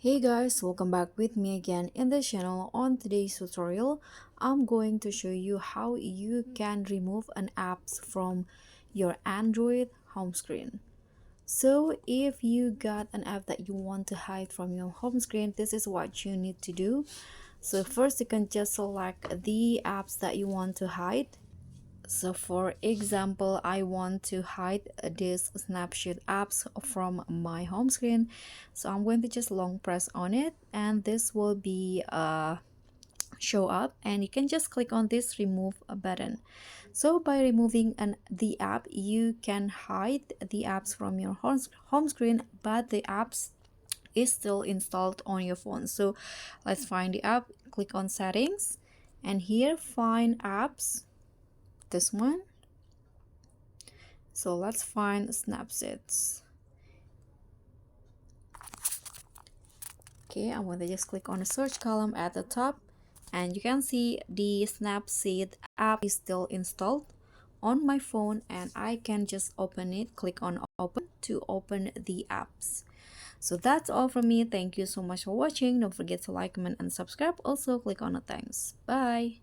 Hey guys, welcome back with me again in the channel. On today's tutorial, I'm going to show you how you can remove an apps from your Android home screen. So if you got an app that you want to hide from your home screen, this is what you need to do. So first you can just select the apps that you want to hide. So for example, I want to hide this snapshot apps from my home screen. So I'm going to just long press on it and this will be show up, and you can just click on this remove a button. So by removing the app, you can hide the apps from your home screen, but the apps is still installed on your phone. So let's find the app, click on settings, and here find apps, this one. So let's find snapshots. Okay, I'm going to just click on the search column at the top, and you can see the Snapseed app is still installed on my phone, and I can just open it, click on open to open the apps. So that's all from me. Thank you so much for watching. Don't forget to like, comment, and subscribe. Also click on the thanks. Bye.